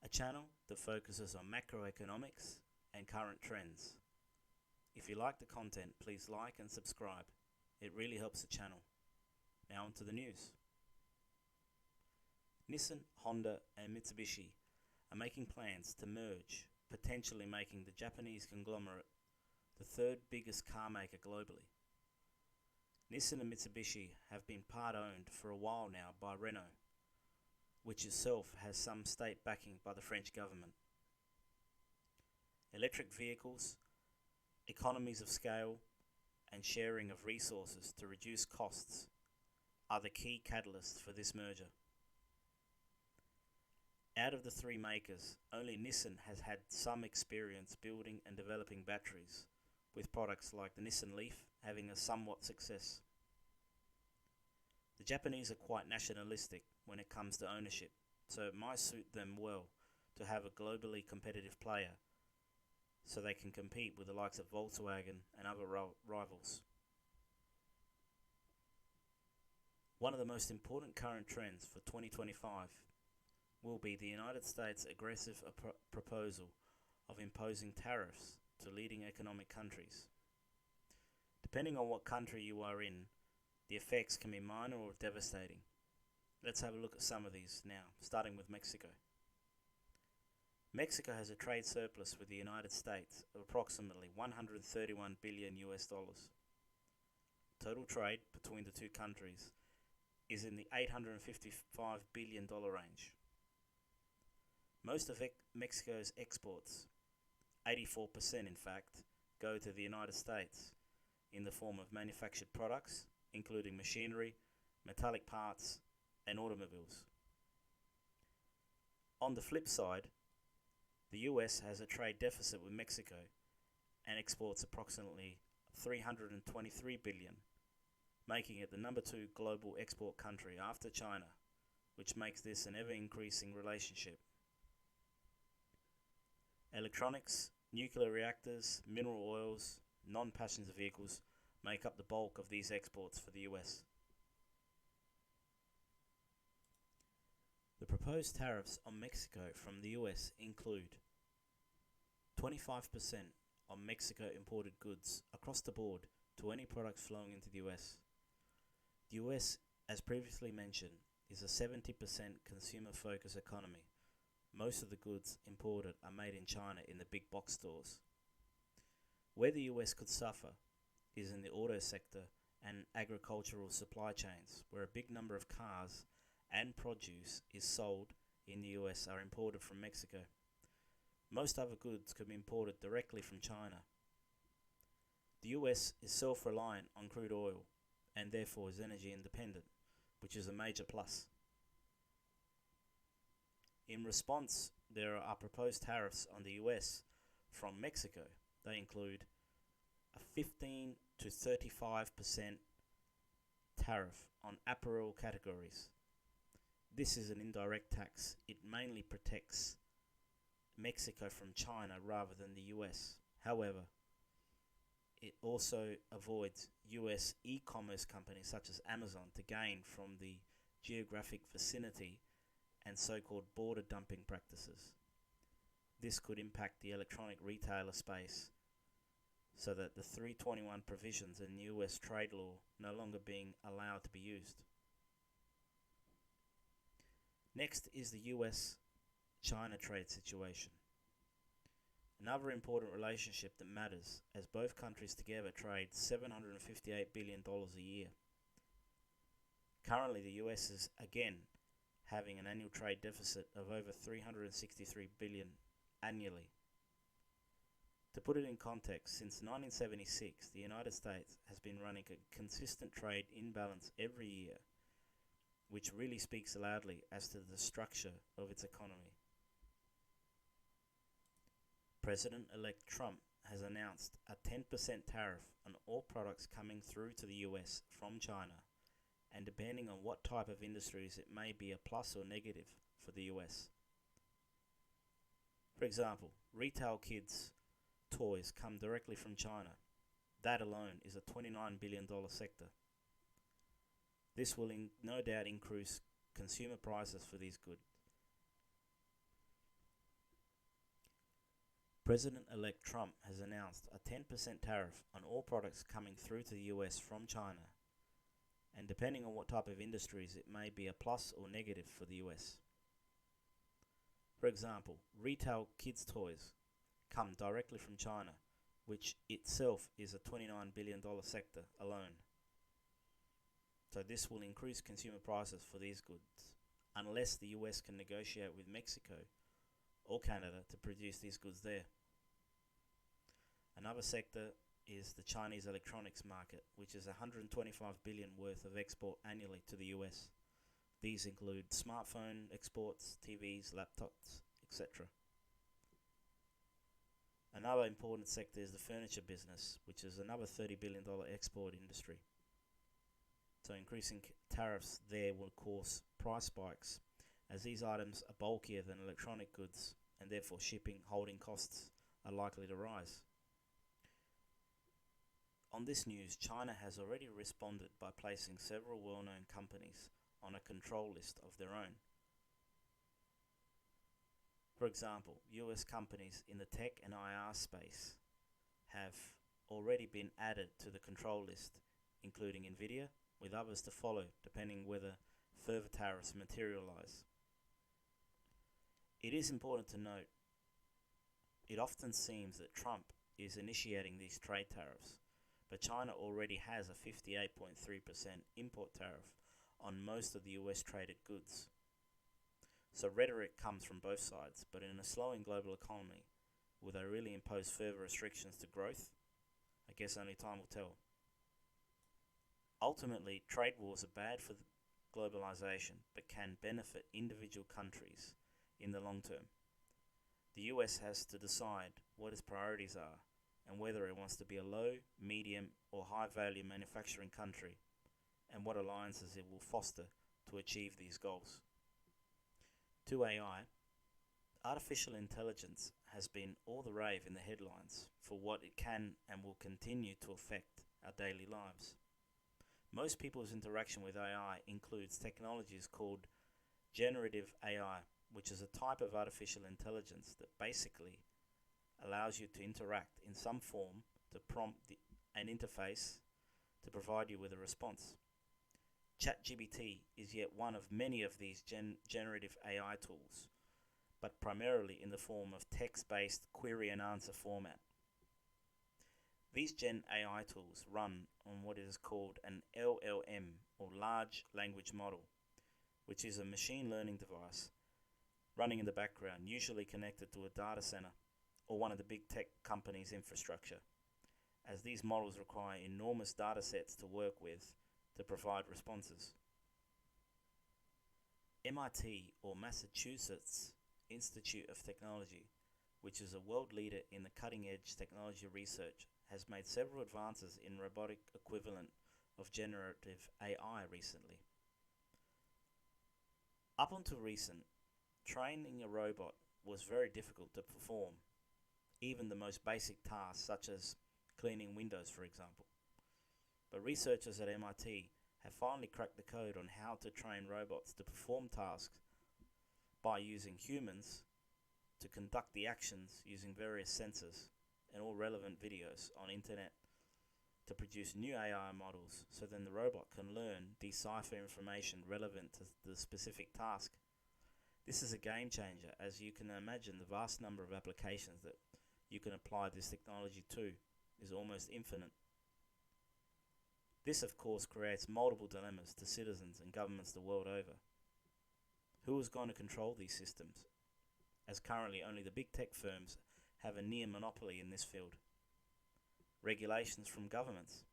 a channel that focuses on macroeconomics and current trends. If you like the content, please like and subscribe. It really helps the channel. Now onto the news. Nissan, Honda and Mitsubishi are making plans to merge, potentially making the Japanese conglomerate the third biggest car maker globally. Nissan and Mitsubishi have been part-owned for a while now by Renault, which itself has some state backing by the French government. Electric vehicles, economies of scale, and sharing of resources to reduce costs are the key catalysts for this merger. Out of the three makers, only Nissan has had some experience building and developing batteries, with products like the Nissan Leaf having a somewhat success. The Japanese are quite nationalistic when it comes to ownership, so it might suit them well to have a globally competitive player so they can compete with the likes of Volkswagen and other rivals. One of the most important current trends for 2025 will be the United States' aggressive proposal of imposing tariffs to leading economic countries. Depending on what country you are in, the effects can be minor or devastating. Let's have a look at some of these now, starting with Mexico. Mexico has a trade surplus with the United States of approximately 131 billion US dollars. Total trade between the two countries is in the $855 billion range. Most of Mexico's exports, 84% in fact, go to the United States in the form of manufactured products, including machinery, metallic parts, and automobiles. On the flip side, the US has a trade deficit with Mexico and exports approximately 323 billion, making it the number 2 global export country after China, which makes this an ever-increasing relationship. Electronics, nuclear reactors, mineral oils, non-passenger vehicles make up the bulk of these exports for the US. The proposed tariffs on Mexico from the US include 25% on Mexico imported goods across the board to any products flowing into the US. The US, as previously mentioned, is a 70% consumer-focused economy. Most of the goods imported are made in China in the big box stores. Where the US could suffer is in the auto sector and agricultural supply chains, where a big number of cars and produce is sold in the US are imported from Mexico. Most other goods could be imported directly from China. The US is self-reliant on crude oil and therefore is energy independent, which is a major plus. In response, there are proposed tariffs on the US from Mexico. They include a 15 to 35% tariff on apparel categories. This is an indirect tax. It mainly protects Mexico from China rather than the US. However, it also avoids US e-commerce companies such as Amazon to gain from the geographic vicinity and so-called border dumping practices. This could impact the electronic retailer space so that the 321 provisions in US trade law no longer being allowed to be used. Next is the US-China trade situation. Another important relationship that matters, as both countries together trade $758 billion a year. Currently, the US is again having an annual trade deficit of over $363 billion annually. To put it in context, since 1976, the United States has been running a consistent trade imbalance every year, which really speaks loudly as to the structure of its economy. President-elect Trump has announced a 10% tariff on all products coming through to the US from China, and depending on what type of industries, it may be a plus or negative for the US. For example, retail kids' toys come directly from China. That alone is a $29 billion sector. This will no doubt increase consumer prices for these goods. President-elect Trump has announced a 10% tariff on all products coming through to the US from China, and depending on what type of industries, it may be a plus or negative for the US. For example, retail kids' toys come directly from China, which itself is a $29 billion sector alone. So this will increase consumer prices for these goods, unless the US can negotiate with Mexico or Canada to produce these goods there. Another sector is the Chinese electronics market, which is $125 billion worth of export annually to the US. These include smartphone exports, TVs, laptops, etc. Another important sector is the furniture business, which is another $30 billion export industry. So increasing tariffs there will cause price spikes, as these items are bulkier than electronic goods, and therefore shipping holding costs are likely to rise. On this news, China has already responded by placing several well-known companies on a control list of their own. For example, US companies in the tech and IR space have already been added to the control list, including Nvidia, with others to follow depending whether further tariffs materialize. It is important to note, it often seems that Trump is initiating these trade tariffs, but China already has a 58.3% import tariff on most of the US traded goods. So rhetoric comes from both sides, but in a slowing global economy, will they really impose further restrictions to growth? I guess only time will tell. Ultimately, trade wars are bad for globalization, but can benefit individual countries in the long term. The US has to decide what its priorities are and whether it wants to be a low, medium, or high value manufacturing country, and what alliances it will foster to achieve these goals. To AI, artificial intelligence has been all the rave in the headlines for what it can and will continue to affect our daily lives. Most people's interaction with AI includes technologies called generative AI, which is a type of artificial intelligence that basically allows you to interact in some form to prompt an interface to provide you with a response. ChatGPT is yet one of many of these generative AI tools, but primarily in the form of text-based query and answer format. These Gen AI tools run on what is called an LLM, or Large Language Model, which is a machine learning device running in the background, usually connected to a data center or one of the big tech companies' infrastructure, as these models require enormous data sets to work with to provide responses. MIT, or Massachusetts Institute of Technology, which is a world leader in the cutting-edge technology research, has made several advances in robotic equivalent of generative AI recently. Up until recent, training a robot was very difficult to perform, even the most basic tasks such as cleaning windows, for example. But researchers at MIT have finally cracked the code on how to train robots to perform tasks by using humans to conduct the actions using various sensors and all relevant videos on internet to produce new AI models, so then the robot can learn, decipher information relevant to the specific task. This is a game changer, as you can imagine the vast number of applications that you can apply this technology to is almost infinite. This of course creates multiple dilemmas to citizens and governments the world over. Who is going to control these systems, as currently only the big tech firms have a near monopoly in this field? Regulations from governments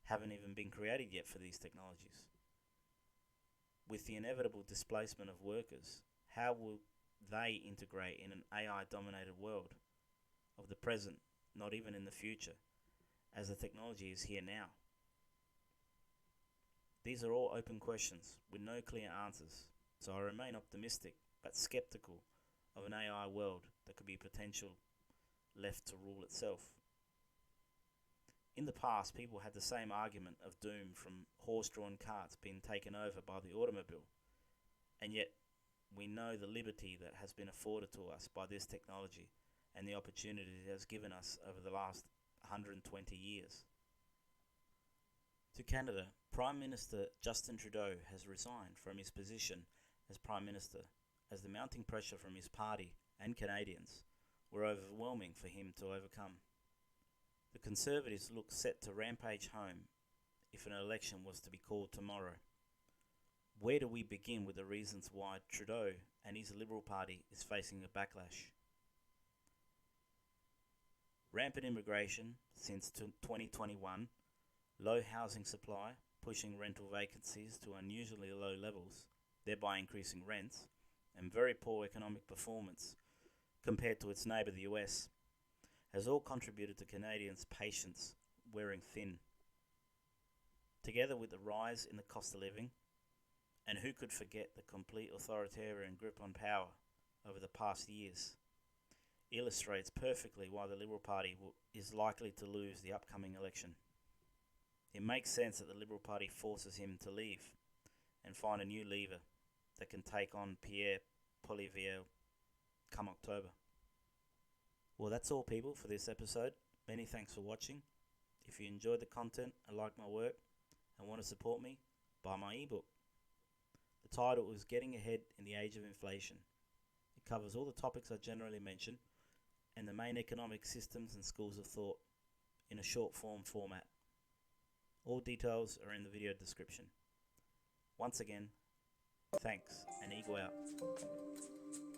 haven't even been created yet for these technologies. With the inevitable displacement of workers, how will they integrate in an AI-dominated world of the present, not even in the future, as the technology is here now? These are all open questions with no clear answers, so I remain optimistic but skeptical of an AI world that could be potential left to rule itself. In the past, people had the same argument of doom from horse-drawn carts being taken over by the automobile, and yet we know the liberty that has been afforded to us by this technology and the opportunity it has given us over the last 120 years. To Canada, Prime Minister Justin Trudeau has resigned from his position as Prime Minister, as the mounting pressure from his party and Canadians were overwhelming for him to overcome. The Conservatives look set to rampage home if an election was to be called tomorrow. Where do we begin with the reasons why Trudeau and his Liberal Party is facing a backlash? Rampant immigration since 2021, low housing supply, pushing rental vacancies to unusually low levels, thereby increasing rents, and very poor economic performance compared to its neighbour the US, has all contributed to Canadians' patience wearing thin. Together with the rise in the cost of living, and who could forget the complete authoritarian grip on power over the past years, illustrates perfectly why the Liberal Party is likely to lose the upcoming election. It makes sense that the Liberal Party forces him to leave and find a new leader that can take on Pierre Poilievre come October. Well, that's all, people, for this episode. Many thanks for watching. If you enjoyed the content and like my work and want to support me, buy my ebook. The title is Getting Ahead in the Age of Inflation. It covers all the topics I generally mention and the main economic systems and schools of thought in a short form format. All details are in the video description. Once again, thanks, and ego out.